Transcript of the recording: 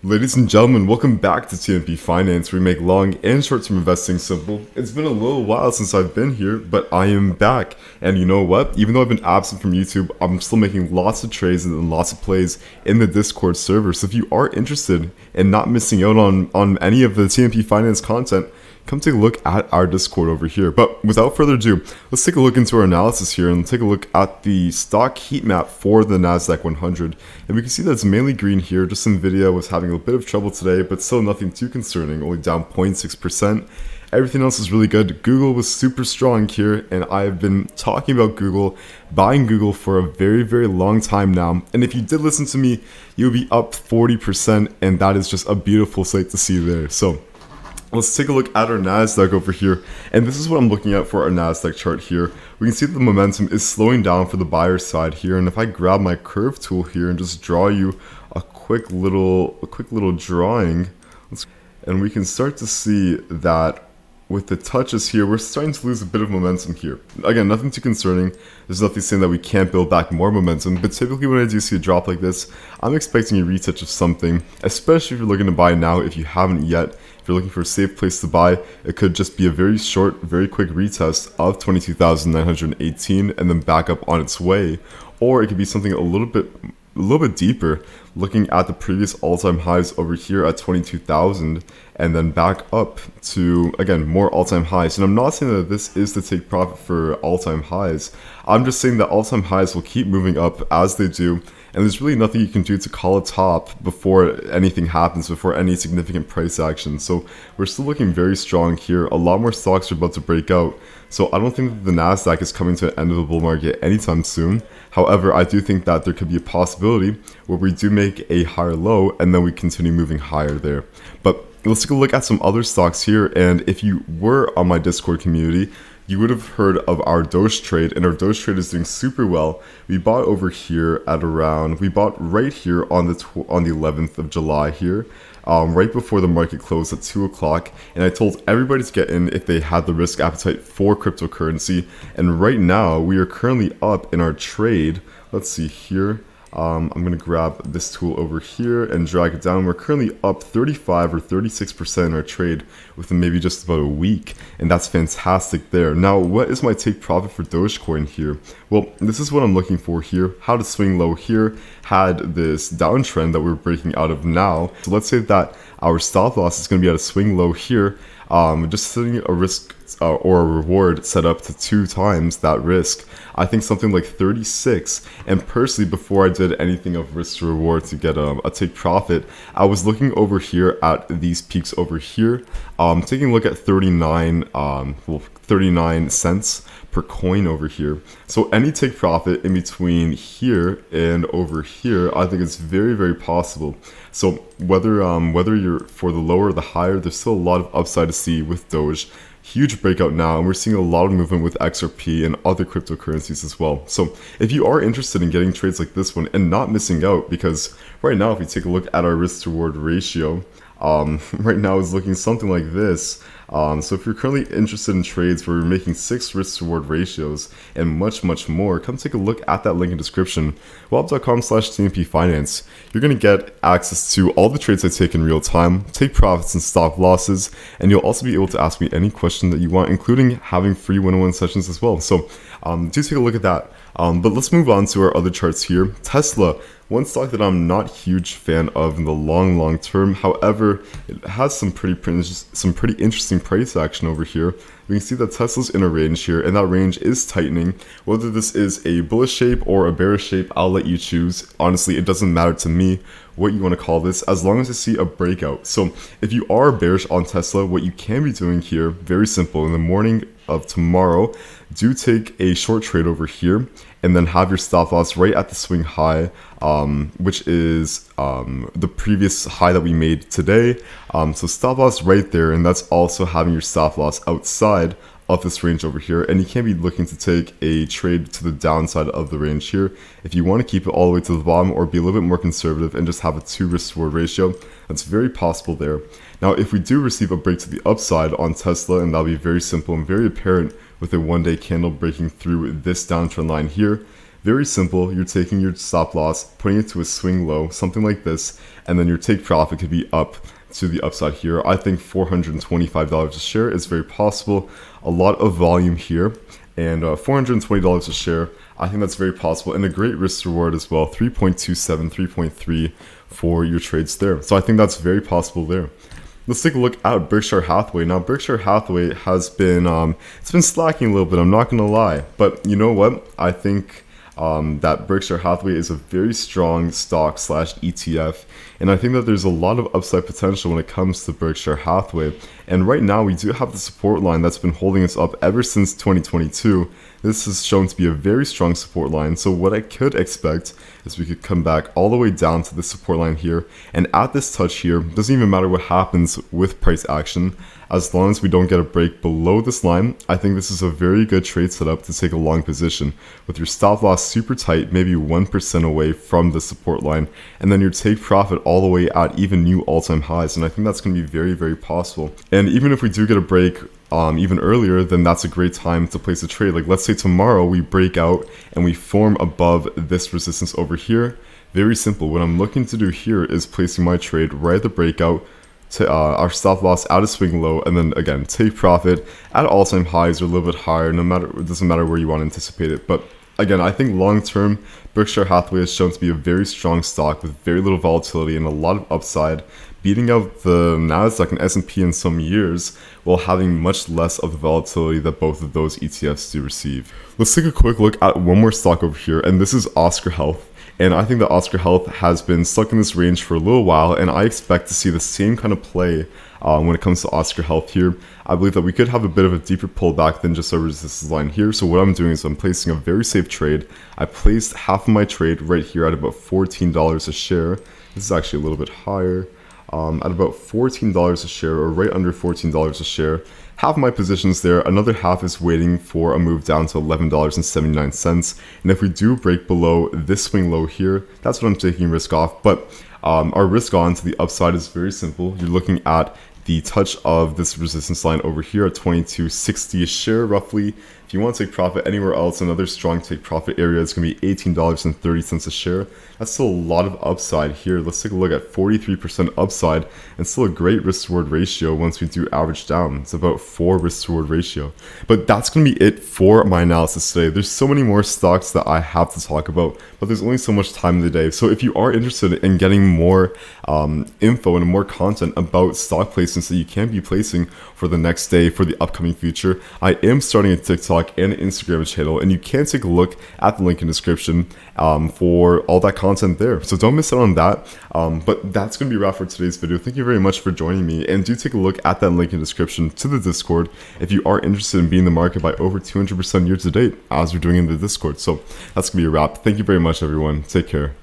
Ladies and gentlemen, welcome back to TMP Finance, where we make long and short-term investing simple. It's been a little while since I've been here, but I am back. And you know what? Even though I've been absent from YouTube, I'm still making lots of trades and lots of plays in the Discord server. So if you are interested in not missing out on any of the TMP Finance content, come take a look at our Discord over here. But without further ado, let's take a look into our analysis here and take a look at the stock heat map for the NASDAQ 100. And we can see that it's mainly green here. Just NVIDIA was having a bit of trouble today, but still nothing too concerning, only down 0.6%. Everything else is really good. Google was super strong here, and I've been talking about Google, buying Google for a very, very long time now. And if you did listen to me, you'll be up 40%, and that is just a beautiful sight to see there. So let's take a look at our NASDAQ over here, and this is what I'm looking at for our NASDAQ chart here. We can see that the momentum is slowing down for the buyer side here, and if I grab my curve tool here and just draw you a quick little drawing, and we can start to see that with the touches here, we're starting to lose a bit of momentum here. Again, nothing too concerning. There's nothing saying that we can't build back more momentum, but typically when I do see a drop like this, I'm expecting a retouch of something, especially if you're looking to buy now if you haven't yet. If you're looking for a safe place to buy, it could just be a very short, very quick retest of 22,918 and then back up on its way. Or it could be something a little bit deeper, looking at the previous all-time highs over here at 22,000 and then back up to, again, more all-time highs. And I'm not saying that this is to take profit for all-time highs. I'm just saying that all-time highs will keep moving up as they do, and there's really nothing you can do to call a top before anything happens, before any significant price action. So we're still looking very strong here. A lot more stocks are about to break out. So I don't think that the NASDAQ is coming to an end of the bull market anytime soon. However, I do think that there could be a possibility where we do make a higher low and then we continue moving higher there. But let's take a look at some other stocks here. And if you were on my Discord community, you would have heard of our Doge trade, and our Doge trade is doing super well. We bought over here at around, we bought right here on the 11th of July here, right before the market closed at 2 o'clock, and I told everybody to get in if they had the risk appetite for cryptocurrency. And right now we are currently up in our trade. Let's see here. I'm going to grab this tool over here and drag it down. We're currently up 35 or 36% in our trade within maybe just about a week, and that's fantastic there. Now, what is my take profit for Dogecoin here? Well, this is what I'm looking for here. How to swing low here, had this downtrend that we're breaking out of now. So let's say that our stop loss is going to be at a swing low here, just setting a risk or a reward set up to 2 times that risk. I think something like 36. And personally, before I did anything of risk to reward to get a take profit, I was looking over here at these peaks over here, taking a look at 39 cents per coin over here. So any take profit in between here and over here, I think it's very, very possible. So whether you're for the lower or the higher, there's still a lot of upside to see with Doge. Huge breakout now, and we're seeing a lot of movement with XRP and other cryptocurrencies as well. So if you are interested in getting trades like this one and not missing out, because right now if you take a look at our risk to reward ratio, right now is looking something like this. So if you're currently interested in trades where you're making 6 risk to reward ratios and much, much more, come take a look at that link in description, wab.com/TMP Finance. You're going to get access to all the trades I take in real time, take profits and stop losses, and you'll also be able to ask me any question that you want, including having free one-on-one sessions as well. So do take a look at that. But let's move on to our other charts here. Tesla, one stock that I'm not a huge fan of in the long term. However, it has some pretty interesting price action over here. We can see that Tesla's in a range here, and that range is tightening. Whether this is a bullish shape or a bearish shape, I'll let you choose. Honestly, it doesn't matter to me what you want to call this, as long as I see a breakout. So if you are bearish on Tesla, what you can be doing here, very simple, in the morning of tomorrow, do take a short trade over here and then have your stop loss right at the swing high, which is the previous high that we made today. So stop loss right there, and that's also having your stop loss outside of this range over here, and you can be looking to take a trade to the downside of the range here. If you want to keep it all the way to the bottom or be a little bit more conservative and just have a 2 risk to reward ratio, that's very possible there. Now, if we do receive a break to the upside on Tesla, and that'll be very simple and very apparent with a 1-day candle breaking through this downtrend line here, Very simple. You're taking your stop loss, putting it to a swing low, something like this, and then your take profit could be up to the upside here. I think $425 a share is very possible. A lot of volume here, and $420 a share, I think that's very possible, and a great risk reward as well. 3.27, 3.3 for your trades there. So I think that's very possible there. Let's take a look at Berkshire Hathaway. Now, Berkshire Hathaway has been it's been slacking a little bit, I'm not gonna lie, but you know what? I think that Berkshire Hathaway is a very strong stock / ETF, and I think that there's a lot of upside potential when it comes to Berkshire Hathaway. And right now we do have the support line that's been holding us up ever since 2022. This is shown to be a very strong support line, so what I could expect is we could come back all the way down to the support line here, and at this touch here, doesn't even matter what happens with price action, as long as we don't get a break below this line. I think this is a very good trade setup to take a long position, with your stop loss super tight, maybe 1% away from the support line, and then your take profit all the way at even new all-time highs, and I think that's going to be very, very possible. And even if we do get a break even earlier, then that's a great time to place a trade. Like, let's say tomorrow we break out and we form above this resistance over here. Very simple. What I'm looking to do here is placing my trade right at the breakout to our stop loss at a swing low, and then again take profit at all-time highs or a little bit higher. It doesn't matter where you want to anticipate it. But again, I think long term Berkshire Hathaway has shown to be a very strong stock with very little volatility and a lot of upside, beating out the NASDAQ and S&P in some years while having much less of the volatility that both of those ETFs do receive. Let's take a quick look at one more stock over here, and this is Oscar Health. And I think that Oscar Health has been stuck in this range for a little while, and I expect to see the same kind of play when it comes to Oscar Health here. I believe that we could have a bit of a deeper pullback than just our resistance line here. So what I'm doing is I'm placing a very safe trade. I placed half of my trade right here at about $14 a share. This is actually a little bit higher. At about $14 a share, or right under $14 a share. Half of my positions there, another half is waiting for a move down to $11.79. And if we do break below this swing low here, that's what I'm taking risk off. But our risk on to the upside is very simple. You're looking at the touch of this resistance line over here at $22.60 a share roughly. If you want to take profit anywhere else, another strong take profit area is going to be $18.30 a share. That's still a lot of upside here. Let's take a look at 43% upside, and still a great risk reward ratio once we do average down. It's about 4 risk reward ratio. But that's going to be it for my analysis today. There's so many more stocks that I have to talk about, but there's only so much time in the day. So if you are interested in getting more info and more content about stock placements that you can be placing for the next day, for the upcoming future, I am starting a TikTok and an Instagram channel, and you can take a look at the link in the description for all that content there. So don't miss out on that. But that's going to be a wrap for today's video. Thank you very much for joining me, and do take a look at that link in the description to the Discord if you are interested in being in the market by over 200% year to date, as we're doing in the Discord. So that's going to be a wrap. Thank you very much, everyone. Take care.